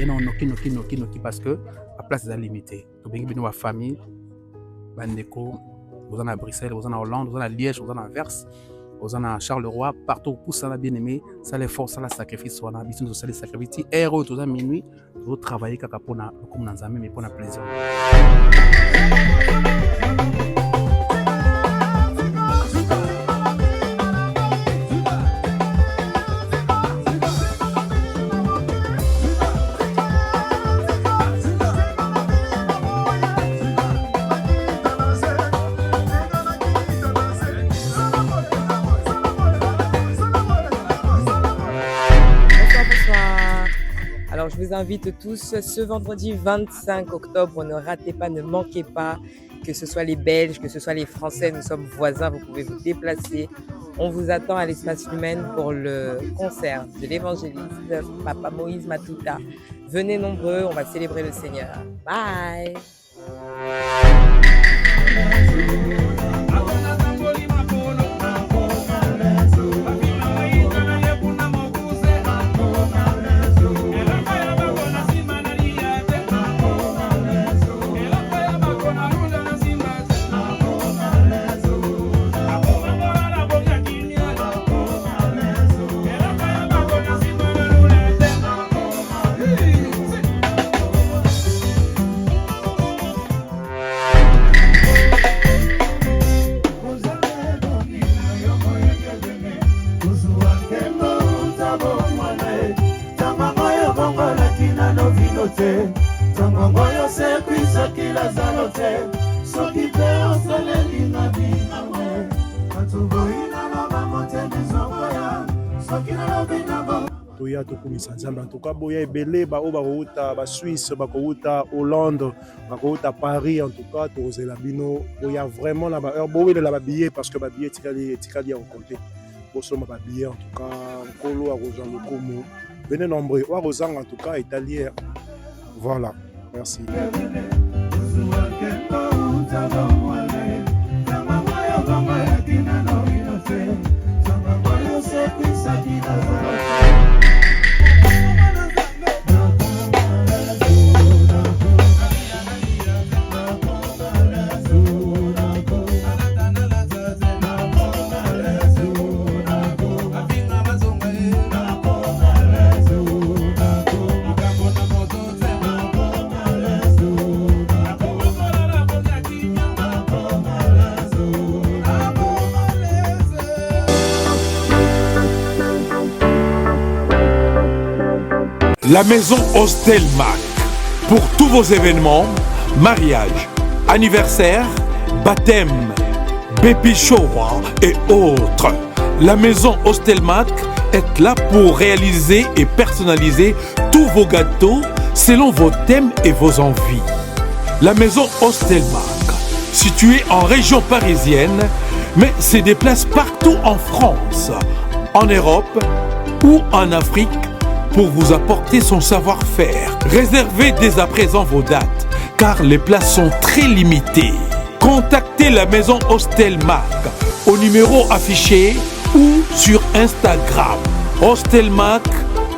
et non noki parce que la place est limitée. Donc bien une famille bandeko vous en à Bruxelles, vous en à Hollande, vous en à Liège, vous en à Anvers, vous en à Charleroi, partout pour ça bien aimé, ça les force, ça la sacrifice, on a habitué de ça les sacrifices. Héros tout ça minuit, vous travaillez pour na comme dans mais pour na plaisir. Alors, je vous invite tous ce vendredi 25 octobre, ne ratez pas, ne manquez pas, que ce soit les Belges, que ce soit les Français, nous sommes voisins, vous pouvez vous déplacer. On vous attend à l'Espace Humaine pour le concert de l'évangéliste Papa Moïse Matuta. Venez nombreux, on va célébrer le Seigneur. Bye! toya tokumisa nzambe en tout cas boya ebele ba bakouta ba Suisse bakouta Hollande bakouta Paris en tout cas tozela bino boya vraiment là ba heure bowelela ba billet parce que ba billet tikali ya compter bosoma ba billet en tout cas nkolo a rejoint le komo venez nombreux wa rozanga en tout cas italien voilà merci. La maison Hostelmac pour tous vos événements, mariage, anniversaire, baptême, baby shower et autres. La maison Hostelmac est là pour réaliser et personnaliser tous vos gâteaux selon vos thèmes et vos envies. La maison Hostelmac, située en région parisienne, mais se déplace partout en France, en Europe ou en Afrique pour vous apporter son savoir-faire. Réservez dès à présent vos dates, car les places sont très limitées. Contactez la maison Hostelmac au numéro affiché ou sur Instagram, Hostelmac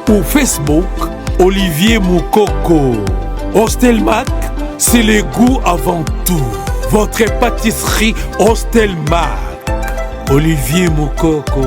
ou Facebook, Olivier Moukoko. Hostelmac, c'est le goût avant tout. Votre pâtisserie Hostelmac, Olivier Moukoko.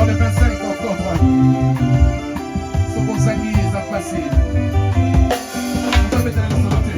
Alors le 25 octobre, ce qu'on s'agit à passer. On va mettre la santé.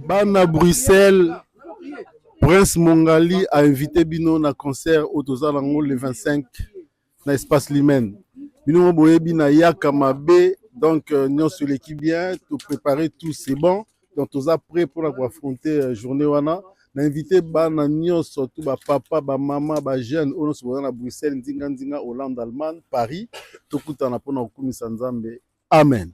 Bana Bruxelles, Prince Mongali a invité Bino na concert au Tozalango le 25 na Espace Limen. Bino Boyebi na Yaka Mabe, donc nous sur l'équipe bien, tout préparer tout c'est bon. Donc Toza prêt pour affronter journée wana. Na invité Bana Nyon surtout ba papa, ba maman, ba jeune, on se voit na Bruxelles, Ndinga, Hollande, Allemagne, Paris. Tout kuta na pona kumisa Nzambe. Amen.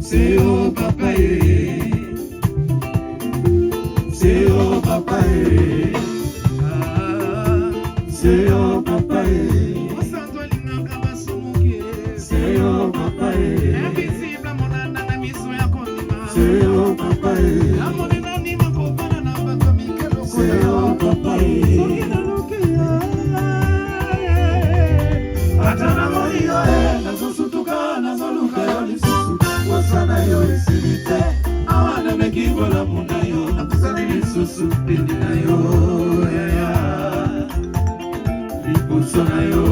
c'est au papa c'est au papa c'est au papa c'est au papa c'est au papa c'est au papa atana moyo nazosutuka nazoluka yo lisusu wasana yo isilite awana mekibola munda yo nakusani lisusu pindi na yo lipuso na yo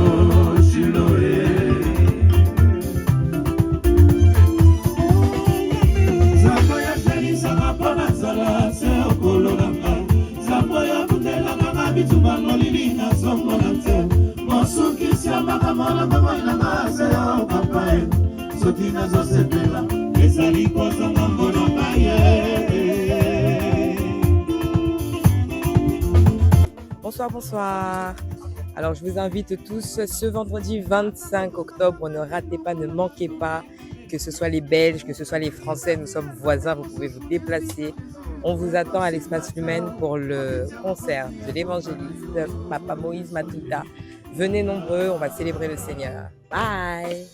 shiloe zambo ya tenisa mapona zala se okolo na mba zambo ya kutela kama bituba molili na zongo na te mosuki siambaka mwana mama ina maase yo papae soki nazosepela ezali kozonga mbona maye. Bonsoir, bonsoir. Alors, je vous invite tous ce vendredi 25 octobre. Ne ratez pas, ne manquez pas, que ce soit les Belges, que ce soit les Français, nous sommes voisins, vous pouvez vous déplacer. On vous attend à l'espace Lumen pour le concert de l'évangéliste Papa Moïse Matuta. Venez nombreux, on va célébrer le Seigneur. Bye!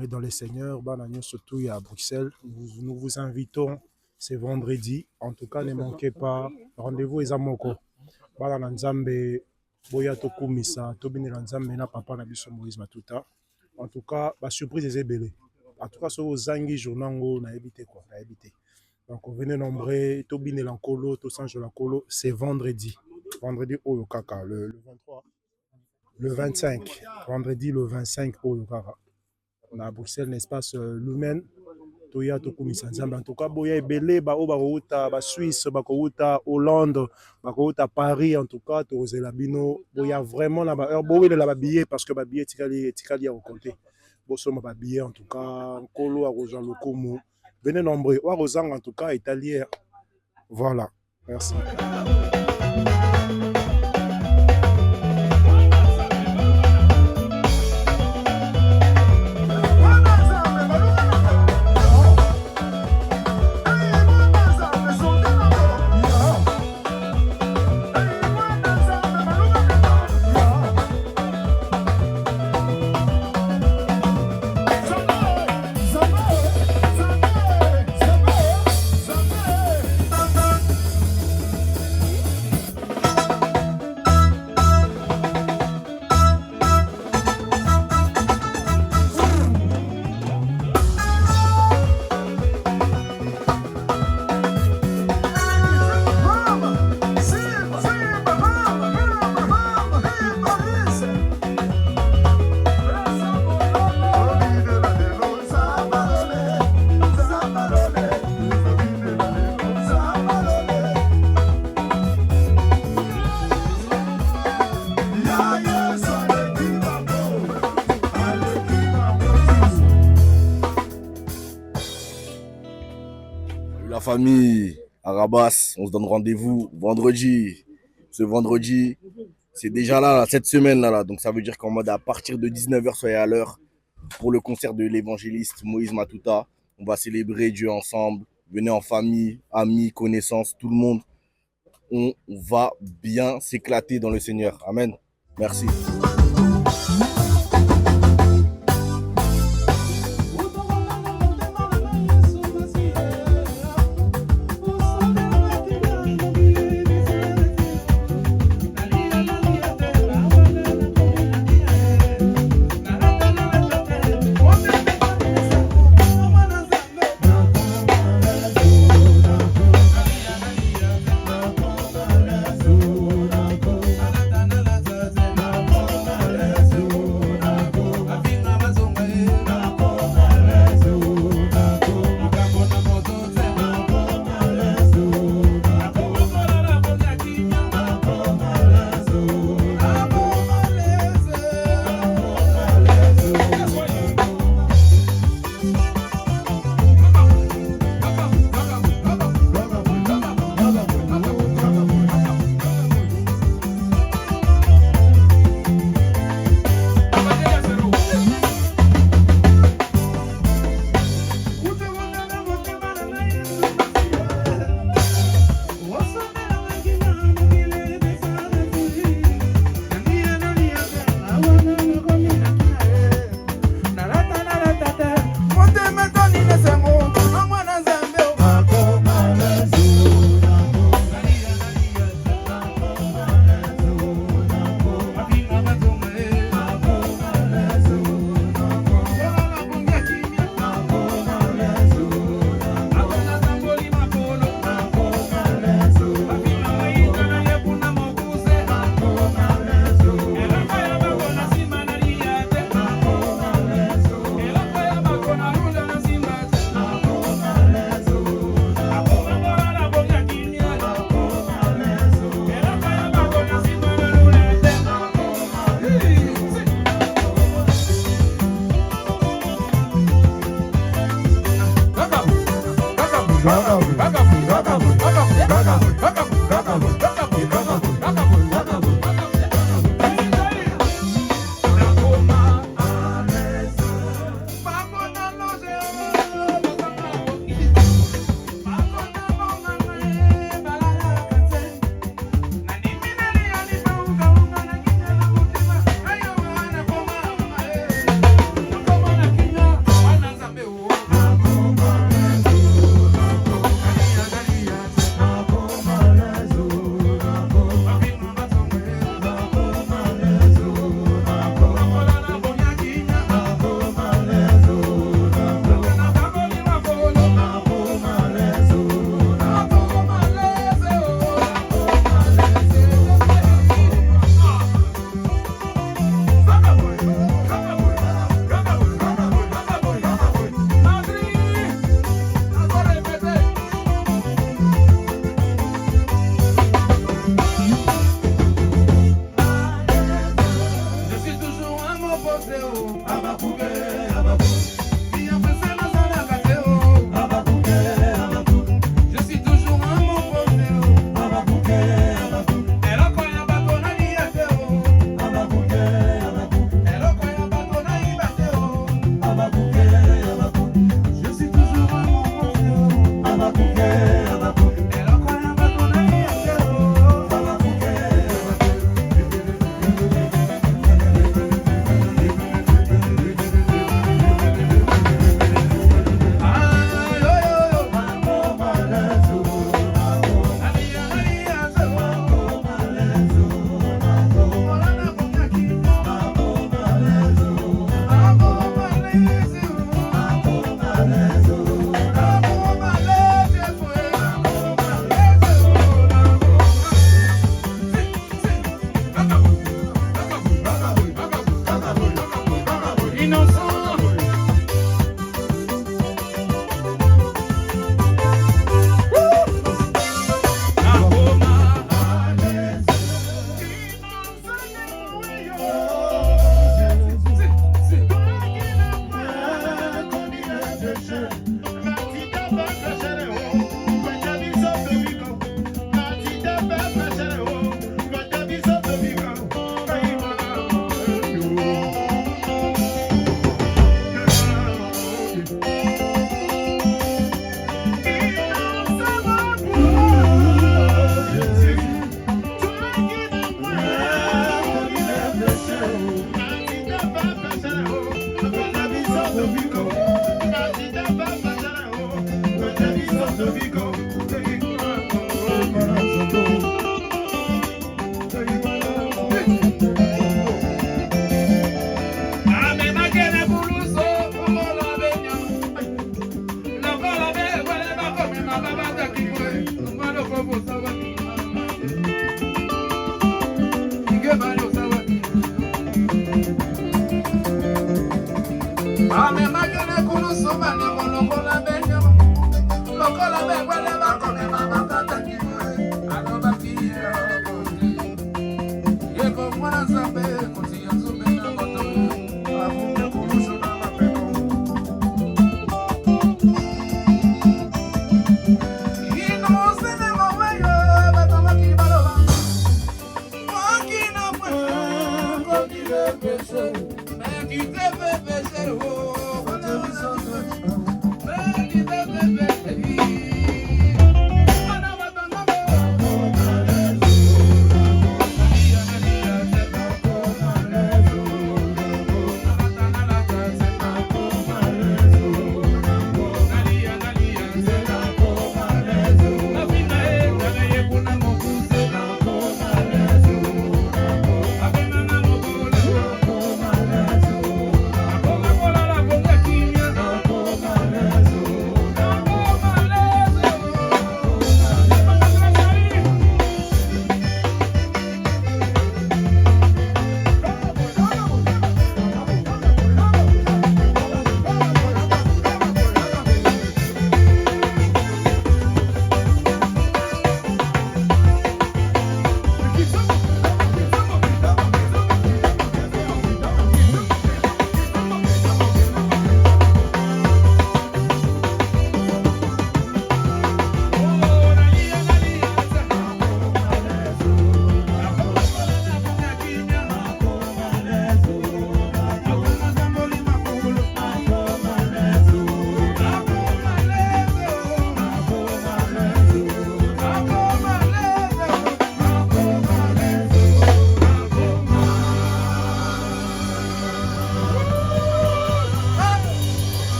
bien-aimés dans les seigneurs, surtout à Bruxelles. Nous vous invitons, c'est vendredi. En tout cas, ne manquez pas. Rendez-vous est à Moko. Bana na Nzambe, boya tokumisa, tobinela Nzambe na papa na biso Moïse Matuta. En tout cas, la surprise est belée. En tout cas, sur vos zangi journango, na évité quoi, na évité. Donc, venez nombreux, tobine l'ancolo, to sange l'ancolo, c'est vendredi. Vendredi au Kaka, le 23, le 25. Vendredi le 25 au Kaka. On a à Bruxelles, un espace lumen. Toya tokumisa Nzambe. En tout cas, boya ebele, ba o ba kouta, ba Suisse, ba kouta Hollande, ba kouta Paris. En tout cas, to la bino, boya vraiment la ba heure, boya la ba billet parce que ba billet tikali à compter. Boso ma ba billet en tout cas, Nkolo a rejoint le Como. Venez nombreux. Ouarozang, en tout cas, italien. Voilà. Merci. La famille Arabas, on se donne rendez-vous vendredi. Ce vendredi, c'est déjà là, cette semaine là, donc ça veut dire qu'en mode à partir de 19h, soyez à l'heure pour le concert de l'évangéliste Moïse Matuta. On va célébrer Dieu ensemble. Venez en famille, amis, connaissances, tout le monde. On va bien s'éclater dans le Seigneur. Amen. Merci. Oh,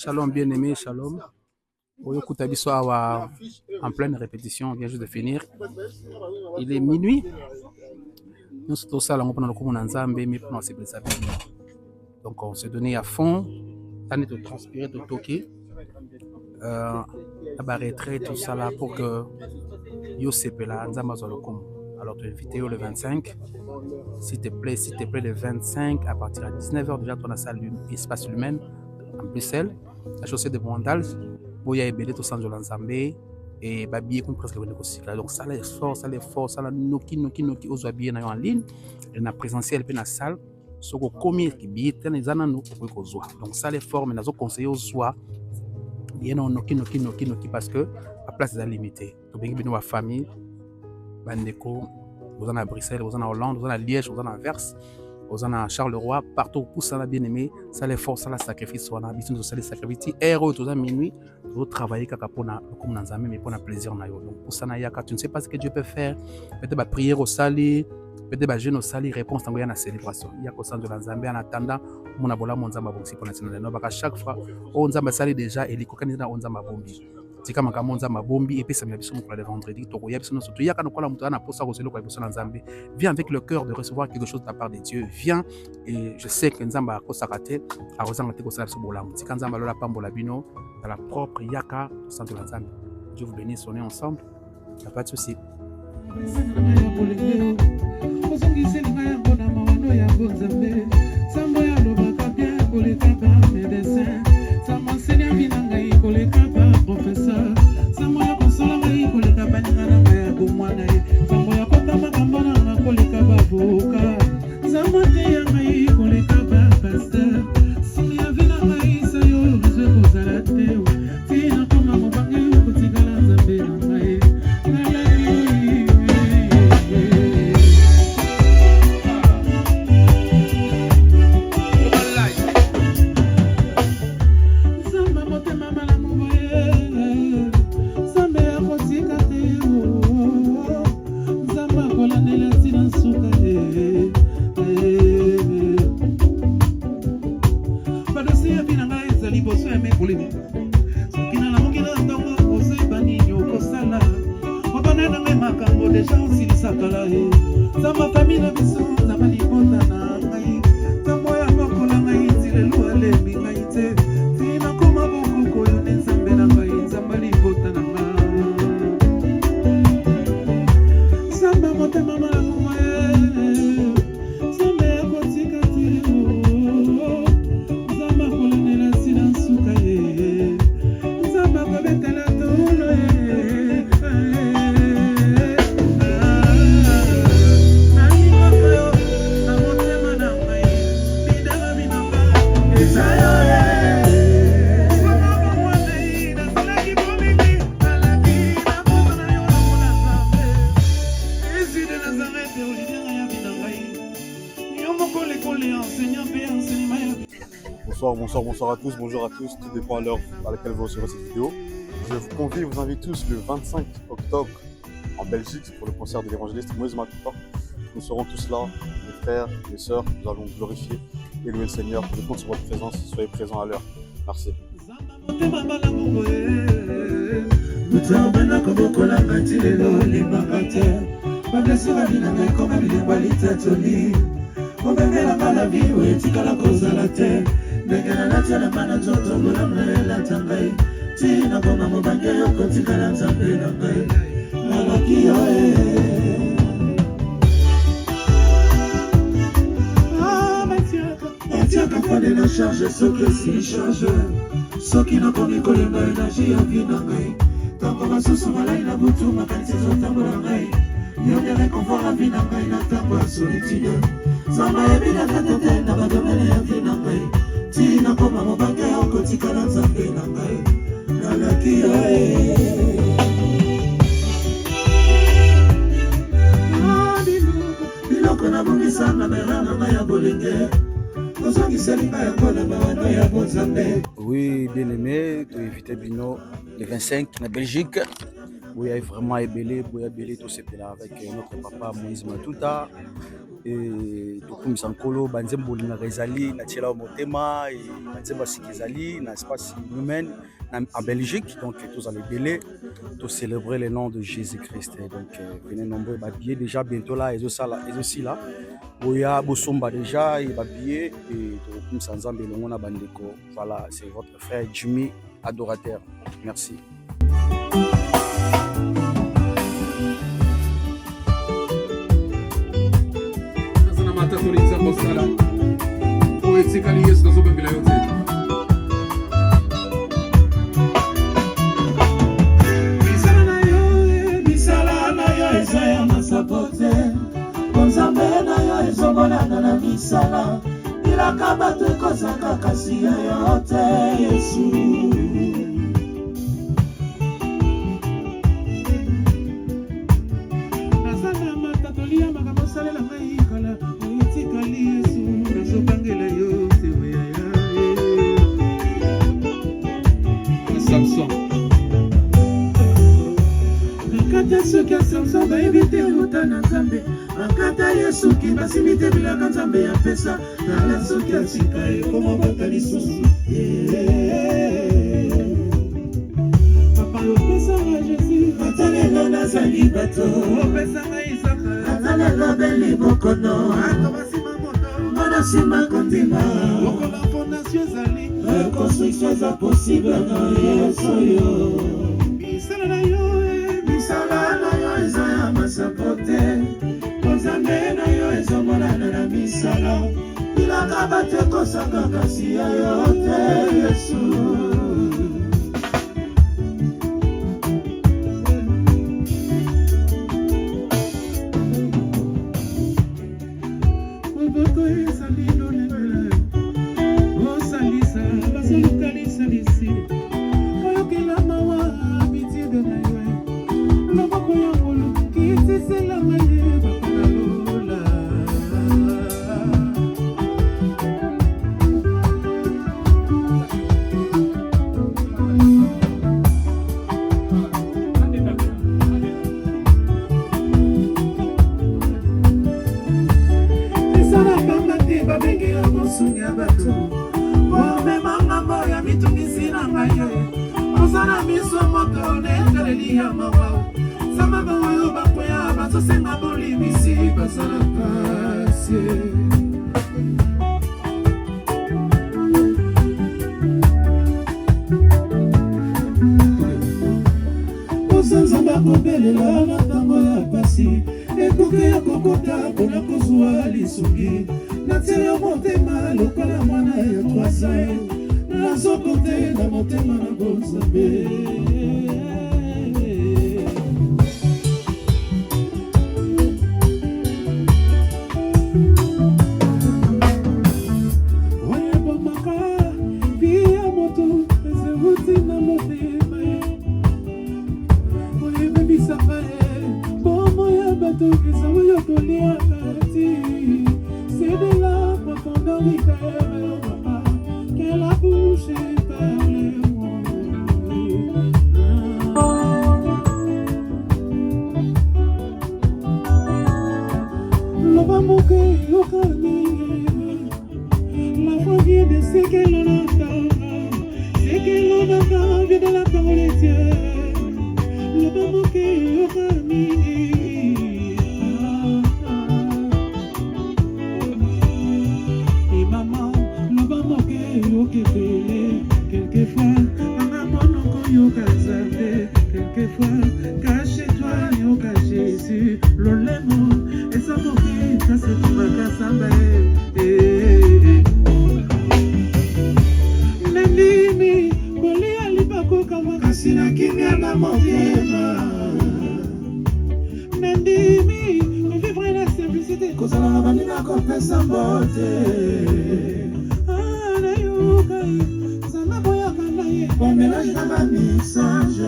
Shalom bien-aimé, shalom. Oyokuta biso awa en pleine répétition, on vient juste de finir. Il est minuit. Nous sommes tous là, donc on s'est donné à fond, on est transpiré, de toquer, à retrait tout ça là pour que yo sepela nzamba zolokum. Alors Alors, tu es invité le 25. S'il te plaît, le 25, à partir de 19h, déjà, tu as la salle espace humaine à Bruxelles, la chaussée de Brondal, Boya et Belé, tout ça, de l'Anzambé, et Babié, comme presque le Cycle. Donc, ça est fort, ça est noki, aux habillés en ligne, et na présentiel, puis na salle, ce qu'on commet, qui billet, les ananou, pour donc, ça est fort, mais nous avons conseillé aux soirs, bien non, noki, parce que la place est limitée. Donc, bien, la famille, Bandeko, vous en à Bruxelles, vous en à Hollande, vous en à Liège, vous en à Anvers, vous en à Charleroi, partout pour ça, bien aimé, ça les force, ça la sacrifice, on a besoin de ça les sacrifices. Héros, tout ça, minuit, vous travaillez comme dans un mais pour un plaisir. Donc, pour ça, tu ne sais pas ce que Dieu peut faire. Peut-être prière au sali, peut-être jeûne au sali, réponse dans la célébration. Il y a qu'au sein de l'Anzambé en attendant, mon abola, mon zamba boxi pour national. Donc, à chaque fois, on zamba sali déjà et les cocaïnes on zamba bombi. C'est comme un monza mabombi et puis ça me l'a pour le vendredi. Toko y'a besoin surtout. Il y a quand on a mutana pour ça que c'est le quoi besoin d'Anzambé. Viens avec le cœur de recevoir quelque chose de la part de Dieu. Viens et je sais que Nzamba a kosakate a resangate ko sala sobolam. Si Nzamba lola pambola bino dans la propre yaka au centre de l'Anzambé. Dieu vous bénisse, on est ensemble. Il n'y a pas de souci. Professeur, ça m'a consolé pour les cabanes à la pour moi, ça m'a pas ma pour les cabavoka, ça m'a dit pour les cabapasteur, si y avait la maïs, ça y est, je vous arrêtez, si n'a pas mon bagage, vous petit galant, ça fait la maïs, Bonsoir à tous, bonjour à tous, tout dépend à l'heure à laquelle vous recevrez cette vidéo. Je vous invite tous le 25 octobre en Belgique pour le concert de l'évangéliste Moïse Matouta. Nous serons tous là, mes frères, mes sœurs, nous allons glorifier et louer le Seigneur. Je compte sur votre présence, soyez présents à l'heure. Merci. Negana natia na mana joto mula mlela tangai tina koma mubange yoko tikala nzambe na ngai malaki yoe Matiaka fane na charge soki si charge soki na komi kolenga énergie ya vie na ngai tango masusu malai na butu makanisi ezotambola ngai yonde réconfort ya vie na ngai na ntango ya solitude zamba yebinaka tete na badomene ya vie na ngai tina koma mobange okotikala nzambe na ngai nalaki yoe biloko nabongisa na mera na ngai ya bolenge ozongiseli ngai yango na mawano ya bonzambe. Oui, bien aimé, tu invité Bino le 25 en Belgique. Oui, il y a vraiment Ebélé, tout c'était là avec notre papa Moïse Matouta. Et tout Sankolo, Banzem Bolina Rezali, Natila Motema, et Banzem Basikizali, dans l'espace humain en Belgique. Donc, tous allez Belé, tous célébrer le nom de Jésus-Christ. Donc, venez nombreux, babiller déjà bientôt là, et aussi là. Boya Bosomba déjà, et babiller, et tout comme Sanzambe, le monde à Bandeko. Voilà, c'est votre frère Jimmy, adorateur. Merci. tolekisa kosala oyo etikali yesu tozobengela yo te. Misala na yo eza ya masapo te, bonzambe na yo ezomonana na misala, ilaka bato ekozaka kasi ya yo te Yesu. Nazana matatoli ya makambo salela ngai kala, oyetikali Yesu, nazobangela yo te oyaya. Samson Nakata soki ya Samson bayebi te wuta na Nzambe, nakata Yesu ki basimi te bilaka Nzambe ya pesa, tala soki ya sika ekoma bata lisusu. Papa opesanga Jésus, ata lelo nazali bato, opesanga Isaka, ata lelo beli bokono, ata basima moto, mwana sima kondima, lokola fondation ezali, reconstruction eza possible na Yesu yo. Misala na yo eza ya masapo te, konzambe na yo ezomonana na misala, bilaka bato ekosanga kasi ya yo te Yesu. Moboko ezali lolengela osalisa bazoluka lisalisi, oyokela mawa mitindo na yo, loboko ya ngolu kitiselanga ye bakona lola. Esala banga te babengi ya mosuni ya bato, omemanga moya mitungisi na ngai ye, ozala miso moto neteleli ya mawa, samaba oyo bakwea bazosenga bolimisi basala pasi. Osanzamba kobelela na ntango ya pasi, ekoke ya kokota mpona kozwa lisungi, natia motema lokola mwana ya 3 ans, nazokote na motema na bonzambe. C'est de la profondeur du cœur, papa, que la bouche parle moi. L'homme moqué au camier, la foi vient de ce que l'on entend, ce que l'on entend vient de la parole de Dieu. L'homme moqué au camier. Quelquefois, quelquefois, cache-toi, yoka Jésus, l'olemo, et ça mourir, casse tout ma cassamba. Nendimi, koli alibako kama kasina kimia na motema. Nendimi, vivre la simplicité, kozala na banina kopesa mbote. Bon mélange dans ma message.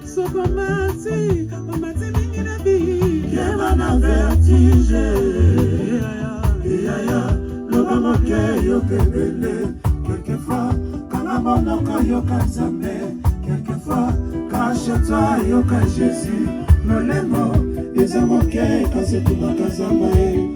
Sokomati, omati mingi na bi. Kema na vertige. Yaya, loba moke yokebele. Quelquefois, kanga monoko yoka Nzambe. Quelquefois, cache-toi yoka Jésus. Lolemo, eza moke kasi tubaka Nzambe.